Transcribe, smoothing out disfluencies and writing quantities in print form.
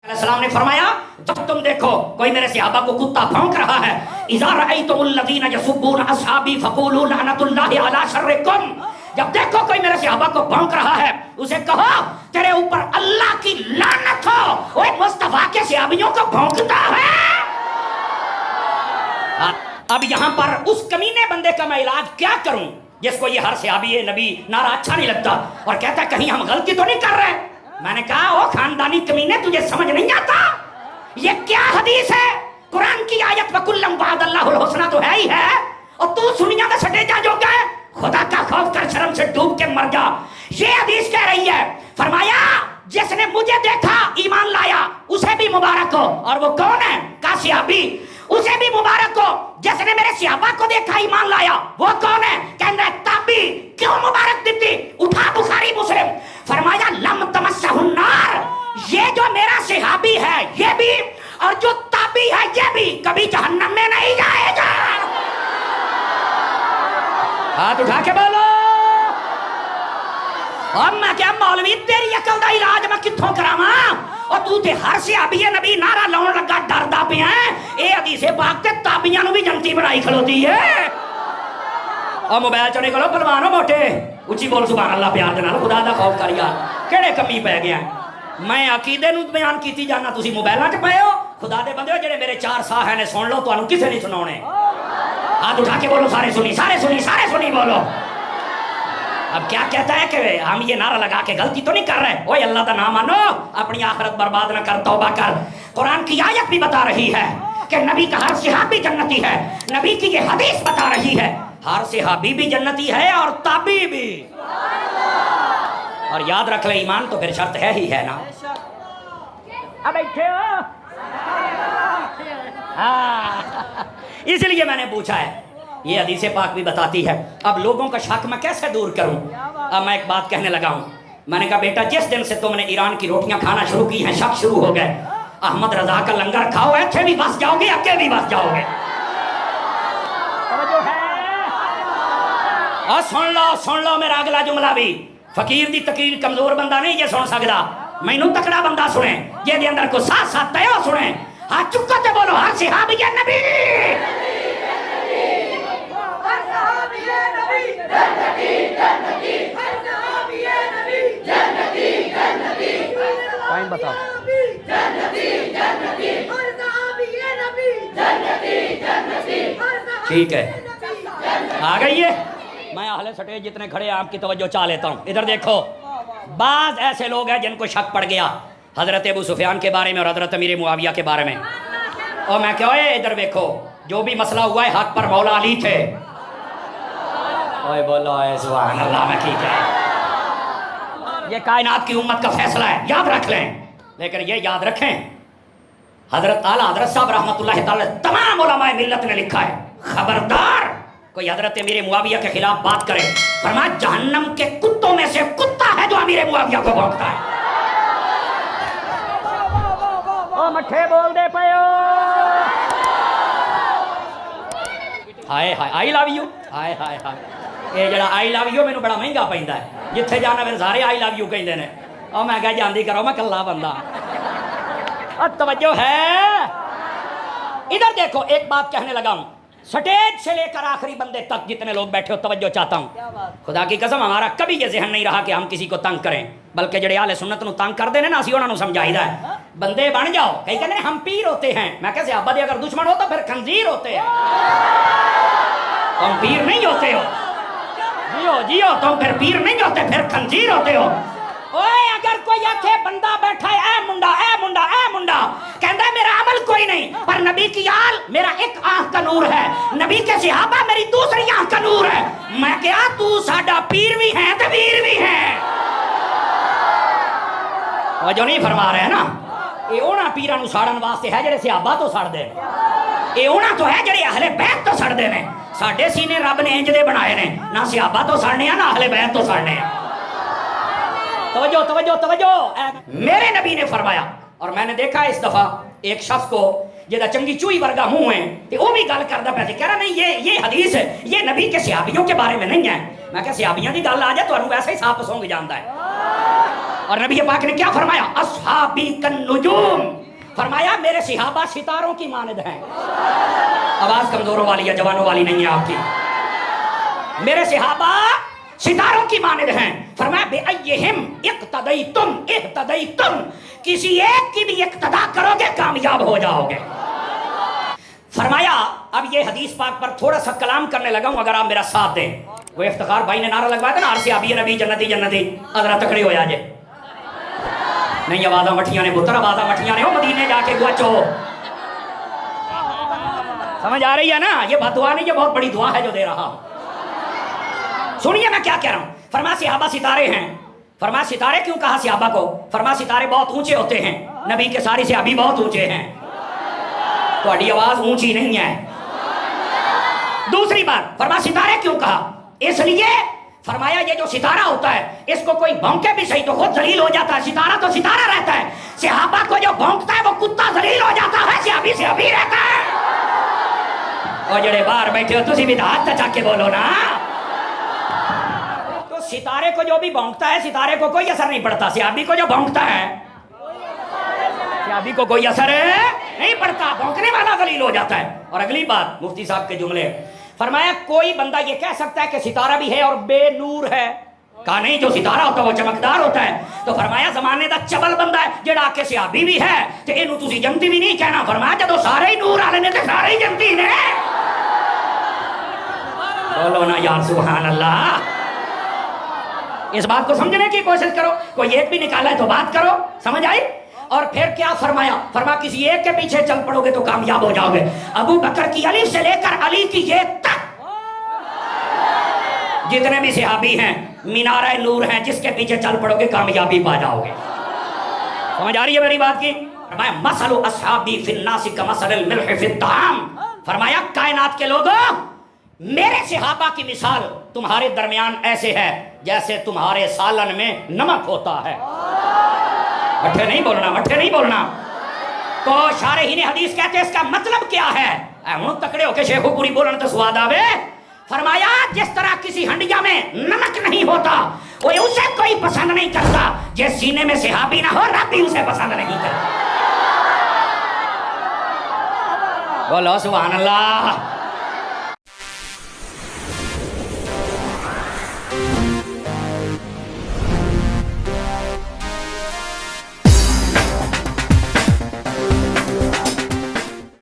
अलैहिस्सलाम ने फरमाया जब तुम देखो कोई मेरे सहाबा को कुत्ता भौंक रहा है, इज़ा रअयतुमुल्लज़ीना यसुब्बूना अस्हाबी फक़ूलू लअनतुल्लाहि अला शर्रिकुम, जब देखो कोई मेरे सहाबा को भौंक रहा है उसे कहो तेरे ऊपर अल्लाह की लानत हो। ओए मुस्तफा के सहाबियों को भौंकता है। अब यहाँ पर उस कमीने बंदे का मैं इलाज क्या करूं जिसको ये हर सहाबी नबी नारा अच्छा नहीं लगता और कहता कहीं हम गलती तो नहीं कर रहे। मैंने कहा ओ खानदानी कमीने तुझे समझ नहीं आता ये क्या हदीस है? कुरान की आयत वकुल्लम वअदल्लाहुल हुस्ना तो है ही है और तू सुनिया में सटे जा जो गए। खुदा का खौफ कर शर्म से डूब के मर जा। ये हदीस कह रही है, फरमाया जिसने मुझे देखा ईमान लाया उसे भी मुबारक हो। और वो कौन है? का सहाबी, उसे भी मुबारक हो। जिसने मेरे सहाबा को देखा ईमान लाया वो कौन है? कहना है ताबी। क्यों मुबारक देती? उठा बुखारी मुस्लिम, फरमाया लम तमस्सहुन नार, ये जो मेरा सहाबी है ये भी और जो ताबी है ये भी कभी जहन्नम में नहीं जाएगा। हाथ उठा के बोलो। और मैं क्या मौलवी तेरी अकल दा इलाज मैं कित्थों करावां? और तू ते हर सहाबी नबी नारा लाउण लगा डरदा पिया ए हदीसे पाक ते ताबियां नु भी जनती बनाई खलोती है। और मोबाइल चो निकलो पलवानो मोटे उच्ची बोल सुभान अल्लाह प्यार दे नाल खुदा दा खौफ कर यार केड़े कमी पै गया। मैं अकीदे नु बयान कीती जाना तुसी मोबाइलां च पए हो। खुदा दे बंदे जेड़े मेरे चार साह ने सुन लो तुहानू किसे नहीं सुनाउने। हाथ उठा के बोलो सारे सुनी सारे सुनी सारे सुनी बोलो। अब क्या कहता है कि हम ये नारा लगा के गलती तो नहीं कर रहे। ओए अल्लाह का नाम मानो अपनी आखिरत बर्बाद न कर, तौबा कर। कुरान की आयत भी बता रही है कि नबी का हर सहाबी जन्नती है। नबी की ये हदीस बता रही है हर सहाबी भी जन्नती है और ताबी भी। और याद रख ले ईमान तो फिर शर्त है ही है ना। अब बैठे हो इसलिए मैंने पूछा है। ये हदीस पाक भी बताती है। अब लोगों का शक मैं कैसे दूर करूं? अब मैं एक बात कहने लगा हूं। मैंने कहा बेटा जिस दिन से तुमने ईरान की रोटियां खाना शुरू की हैं शक शुरू हो गए। अहमद रजा का लंगर खाओ ऐसे भी बस जाओगे अके भी बस जाओगे। और सुन लो मेरा अगला जुमला भी। फकीर दी तकरीर कमजोर बंदा नहीं ये सुन सकता, मैनू तकड़ा बंदा सुने जे दे अंदर को साथ साथ तय सुने। हाथ चुका ते बोलो हर सहाबी या नबी टाइम बताओ। ठीक है आ गई है। मैं अहले सटे जितने खड़े आपकी तवज्जो चाह लेता हूँ। इधर देखो बाज ऐसे लोग हैं जिनको शक पड़ गया हजरत अबू सुफियान के बारे में और हजरत अमीर मुआविया के बारे में। और मैं क्या इधर देखो जो भी मसला हुआ है हक पर मौला अली थे। ओए बोलो सुभान अल्लाह में ठीक है। ये कायनात की उम्मत का फैसला है याद रख लें। लेकिन ये याद रखें हजरत आला हजरत साहब रहमतुल्लाह तआला तमाम उलमाए मिल्लत ने लिखा है खबरदार कोई हजरत अमीर मुआविया के खिलाफ बात करे फरमाया जहन्नम के कुत्तों में से कुत्ता है जो अमीर मुआविया को भौंकता है। ओ मठे बोल दे पयो हाय हाय आई लव यू हाय हाय हाय। ये जरा आई लव यू मैनू बड़ा महंगा पैंदा है। जिथे जाना फिर सारे आई लव यू कहते हैं। और मैं कह जानती करो मैं कल्ला बंदा। और तवज्जो है इधर देखो एक बात कहने लगा हूं स्टेज से लेकर आखिरी बंदे तक जितने लोग बैठे हो तवज्जो चाहता हूं। खुदा की कसम हमारा कभी ये ज़हन नहीं रहा कि हम किसी को तंग करें बल्कि जड़े आले सुन्नत नूं तंग कर देने ना असीं उन्हां नूं समझाईदा है बंदे बन जाओ। कई कहते हैं हम पीर होते हैं। मैं कैसे अब्बा दे अगर दुश्मन हो तो फिर खंजीर होते हैं। तुम पीर नहीं होते हो। जियो जियो तुम फिर पीर नहीं होते फिर खंजीर होते हो। ओए अगर कोई आखे बंदा बैठा है ए मुंडा ए मुंडा ए मुंडा कहता है मेरा अमल कोई नहीं पर नबी की आल मेरा एक आंख का नूर है नबी के सहाबा मेरी दूसरी आंख का नूर है। मैं क्या तू साडा पीर भी है तो वीर भी है। वो जो नहीं फरमा रहे हैं ना ये उन्हां पीरां नूं साड़न वास्ते है जेड़े सहाबा तो सड़ दे। ये उन्हां तो है जेड़े अहले बैत तो सड़ दे ने। साडे सीने रब ने इंज दे बनाए ने ना सहाबा तो सड़ने ना अहले बैत तो सड़ने। तवज्जो तवज्जो तवज्जो मेरे नबी ने फरमाया और मैंने देखा इस दफा एक शख्स को जेदा चंगी चूई वर्गा मुंह है ते वो भी गल करदा पे कह रहा नहीं ये हदीस ये नबी के सहाबियों के बारे में नहीं है। मैं कहा सहाबियों की गल आ जाए तुहानू वैसे ही साफ सूंघ जांदा है। और नबी पाक ने क्या फरमाया, अस्हाबी कन्नुजूम, फरमाया मेरे सहाबा सितारों की मानद हैं। आवाज कमजोरों वाली या जवानों वाली नहीं है आपकी। मेरे सहाबा सितारों की मानद हैं। फरमाया बेअय्यिहिम इक्तदैतुम इह्तदैतुम, किसी एक की भी इक्तदा करोगे कामयाब हो जाओगे। फरमाया अब ये हदीस पाक पर थोड़ा सा कलाम करने लगा हूं, अगर आप मेरा साथ दें। वो इफ्तिखार भाई ने नारा लगवाया था ना, अरसे अभी नबी जन्नती जन्नती, अदरा तकड़े हो जाए नहीं। आवाजा मठिया ने पुत्र, आवाजा मठिया ने हो मदीने जाके गुआचो। समझ आ रही है ना, ये बदुआ नहीं, ये बहुत बड़ी दुआ है जो दे रहा हूं। सुनिए मैं क्या कह रहा हूं। फरमा सहाबा सितारे हैं। फरमा सितारे क्यों कहा सहाबा को? फरमा सितारे बहुत ऊंचे होते हैं, नबी के सारे सहाबी बहुत ऊंचे हैं। तुम्हारी आवाज ऊंची नहीं है। दूसरी बात, फरमा सितारे क्यों कहा? इसलिए फरमाया ये जो सितारा होता है इसको कोई भौंके भी सही तो खुद जलील हो जाता है। सितारा तो सितारा रहता है, सहाबा को जो भौंकता है वो कुत्ता जलील हो जाता है, सहाबी सहाबी रहता है। और जड़े बाहर बैठे हो तुसी भी हाथ तचा के बोलो ना। तो सितारे को जो भी भौंकता है सितारे को कोई असर नहीं पड़ता, सहाबी को जो भौंकता है सहाबी को कोई असर नहीं पड़ता, भौंकने वाला जलील हो जाता है। और अगली बात मुफ्ती साहब के जुमले, फरमाया कोई बंदा ये कह सकता है कि सितारा भी है और बेनूर है? कहा नहीं, जो सितारा होता है वो चमकदार होता है। तो फरमाया जमाने दा चबल बंदा है जेड़ा आके सहाबी भी है ते इनू तुसी जनती भी नहीं कहना। फरमाया जदों सारे ही नूर वाले ने ते सारे ही जनती ने। बोलो ना यार सुभान अल्लाह। इस बात को समझने की कोशिश करो, कोई एक भी निकाला है तो बात करो, समझ आई? और फिर क्या फरमाया? फरमा किसी एक के पीछे चल पड़ोगे तो कामयाब हो जाओगे। अबू बकर की अली से लेकर अली की ये तक जितने भी सहाबी हैं मीनार नूर हैं, जिसके पीछे चल पड़ोगे कामयाबी पा जाओगे। समझ आ रही है मेरी बात की? फरमाया मसलु अस्हाबी फिन्नासी कमसलिल मिल्हि फित्ताम, फरमाया कायनात के लोगों मेरे सहाबा की मिसाल तुम्हारे दरमियान ऐसे है जैसे तुम्हारे सालन में नमक होता है। मठे नहीं बोलना, मठे नहीं बोलना। तो शारहीन हदीस कहते हैं इसका मतलब क्या है? हम तकड़े होके शेखो पूरी बोलने तो स्वाद आवे। फरमाया जिस तरह किसी हंडिया में नमक नहीं होता वो उसे कोई पसंद नहीं करता, जिस सीने में सहाबी ना हो रब भी उसे पसंद नहीं करता। बोलो सुभान अल्लाह।